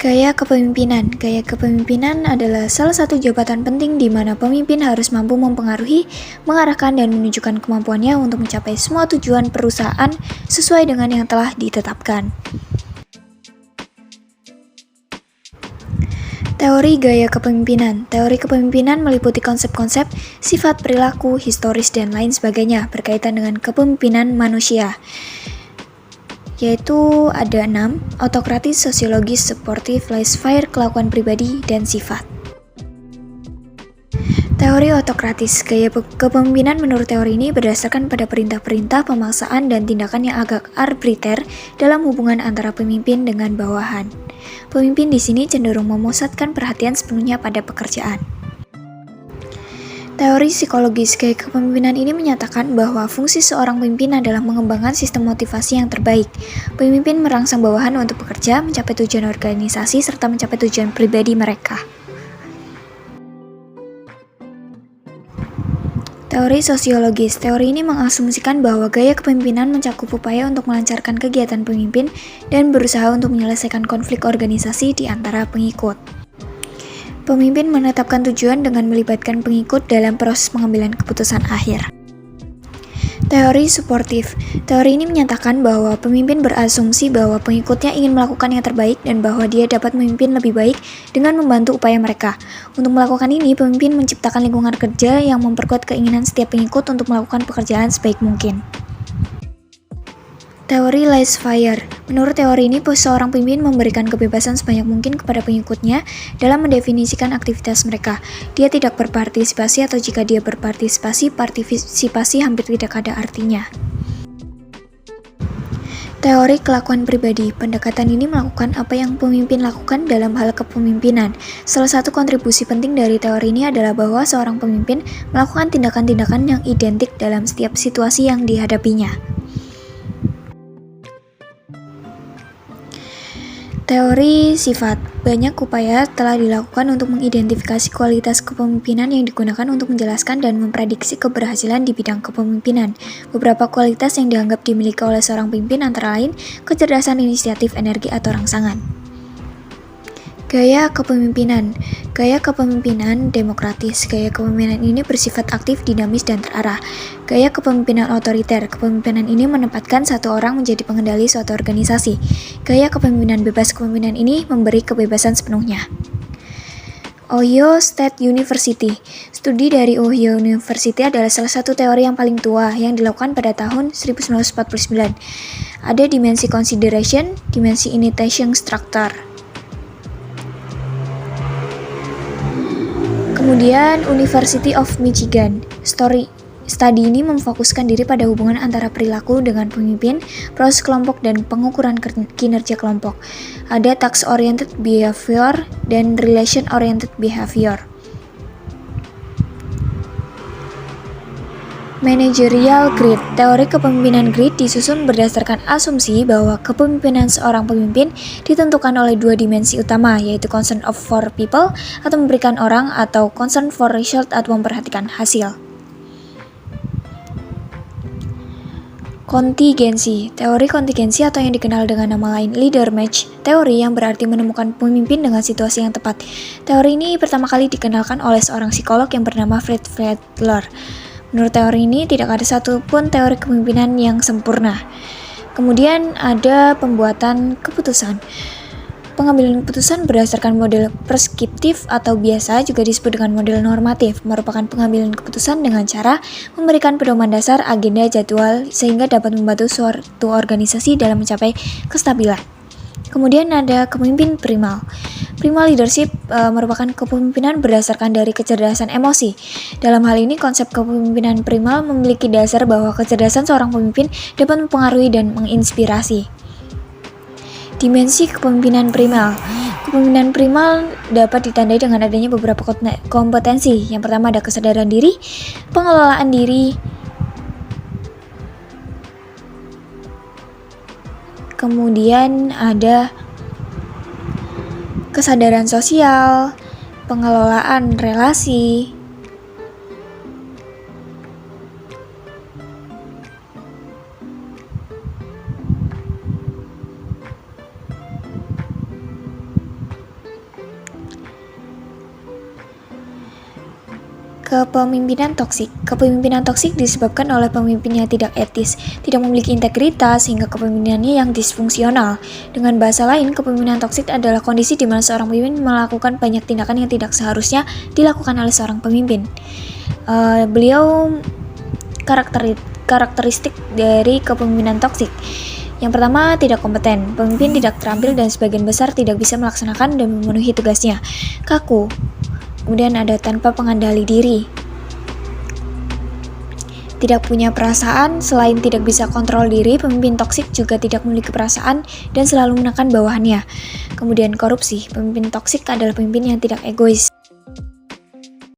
Gaya kepemimpinan. Gaya kepemimpinan adalah salah satu jabatan penting di mana pemimpin harus mampu mempengaruhi, mengarahkan, dan menunjukkan kemampuannya untuk mencapai semua tujuan perusahaan sesuai dengan yang telah ditetapkan. Teori gaya kepemimpinan. Teori kepemimpinan meliputi konsep-konsep, sifat perilaku, historis, dan lain sebagainya berkaitan dengan kepemimpinan manusia. Yaitu ada 6, autokratis, sosiologis, suportif, laissez-faire, kelakuan pribadi, dan sifat. Teori autokratis. Gaya kepemimpinan menurut teori ini berdasarkan pada perintah-perintah, pemaksaan, dan tindakan yang agak arbitrter dalam hubungan antara pemimpin dengan bawahan. Pemimpin di sini cenderung memusatkan perhatian sepenuhnya pada pekerjaan. Teori psikologis. Gaya kepemimpinan ini menyatakan bahwa fungsi seorang pemimpin adalah mengembangkan sistem motivasi yang terbaik. Pemimpin merangsang bawahan untuk bekerja, mencapai tujuan organisasi, serta mencapai tujuan pribadi mereka. Teori sosiologis. Teori ini mengasumsikan bahwa gaya kepemimpinan mencakup upaya untuk melancarkan kegiatan pemimpin dan berusaha untuk menyelesaikan konflik organisasi di antara pengikut. Pemimpin menetapkan tujuan dengan melibatkan pengikut dalam proses pengambilan keputusan akhir. Teori suportif. Teori ini menyatakan bahwa pemimpin berasumsi bahwa pengikutnya ingin melakukan yang terbaik dan bahwa dia dapat memimpin lebih baik dengan membantu upaya mereka. Untuk melakukan ini, pemimpin menciptakan lingkungan kerja yang memperkuat keinginan setiap pengikut untuk melakukan pekerjaan sebaik mungkin. Teori laissez-faire. Menurut teori ini, seorang pemimpin memberikan kebebasan sebanyak mungkin kepada pengikutnya dalam mendefinisikan aktivitas mereka. Dia tidak berpartisipasi atau jika dia berpartisipasi, partisipasi hampir tidak ada artinya. Teori kelakuan pribadi. Pendekatan ini melakukan apa yang pemimpin lakukan dalam hal kepemimpinan. Salah satu kontribusi penting dari teori ini adalah bahwa seorang pemimpin melakukan tindakan-tindakan yang identik dalam setiap situasi yang dihadapinya. Teori sifat. Banyak upaya telah dilakukan untuk mengidentifikasi kualitas kepemimpinan yang digunakan untuk menjelaskan dan memprediksi keberhasilan di bidang kepemimpinan. Beberapa kualitas yang dianggap dimiliki oleh seorang pemimpin antara lain kecerdasan, inisiatif, energi, atau rangsangan. Gaya kepemimpinan. Gaya kepemimpinan demokratis. Gaya kepemimpinan ini bersifat aktif, dinamis, dan terarah. Gaya kepemimpinan otoriter. Kepemimpinan ini menempatkan satu orang menjadi pengendali suatu organisasi. Gaya kepemimpinan bebas. Kepemimpinan ini memberi kebebasan sepenuhnya. Ohio State University. Studi dari Ohio University adalah salah satu teori yang paling tua yang dilakukan pada tahun 1949. Ada dimensi consideration, dimensi initiation structure. Kemudian University of Michigan. Studi ini memfokuskan diri pada hubungan antara perilaku dengan pemimpin, proses kelompok, dan pengukuran kinerja kelompok. Ada task-oriented behavior dan relation-oriented behavior. Managerial grid. Teori kepemimpinan grid disusun berdasarkan asumsi bahwa kepemimpinan seorang pemimpin ditentukan oleh dua dimensi utama, yaitu concern for people atau memberikan orang atau concern for result atau memperhatikan hasil. Kontingensi. Teori kontingensi atau yang dikenal dengan nama lain leader match, teori yang berarti menemukan pemimpin dengan situasi yang tepat. Teori ini pertama kali dikenalkan oleh seorang psikolog yang bernama Fred Fletcher. Menurut teori ini, tidak ada satupun teori kepemimpinan yang sempurna. Kemudian ada pembuatan keputusan. Pengambilan keputusan berdasarkan model preskriptif atau biasa juga disebut dengan model normatif, merupakan pengambilan keputusan dengan cara memberikan pedoman dasar, agenda, jadwal, sehingga dapat membantu suatu organisasi dalam mencapai kestabilan. Kemudian ada kepemimpinan primal. Primal leadership merupakan kepemimpinan berdasarkan dari kecerdasan emosi. Dalam hal ini, konsep kepemimpinan primal memiliki dasar bahwa kecerdasan seorang pemimpin dapat mempengaruhi dan menginspirasi. Dimensi kepemimpinan primal. Kepemimpinan primal dapat ditandai dengan adanya beberapa kompetensi. Yang pertama ada kesadaran diri, pengelolaan diri, kemudian ada kesadaran sosial, pengelolaan relasi, Kepemimpinan toksik. Kepemimpinan toksik disebabkan oleh pemimpinnya tidak etis, tidak memiliki integritas, hingga kepemimpinannya yang disfungsional. Dengan bahasa lain, kepemimpinan toksik adalah kondisi di mana seorang pemimpin melakukan banyak tindakan yang tidak seharusnya dilakukan oleh seorang pemimpin. Beliau karakteristik dari kepemimpinan toksik. Yang pertama, tidak kompeten. Pemimpin tidak terampil dan sebagian besar tidak bisa melaksanakan dan memenuhi tugasnya. Kaku. Kemudian ada tanpa pengendali diri. Tidak punya perasaan, selain tidak bisa kontrol diri, pemimpin toksik juga tidak memiliki perasaan dan selalu menekan bawahannya. Kemudian korupsi. Pemimpin toksik adalah pemimpin yang tidak egois.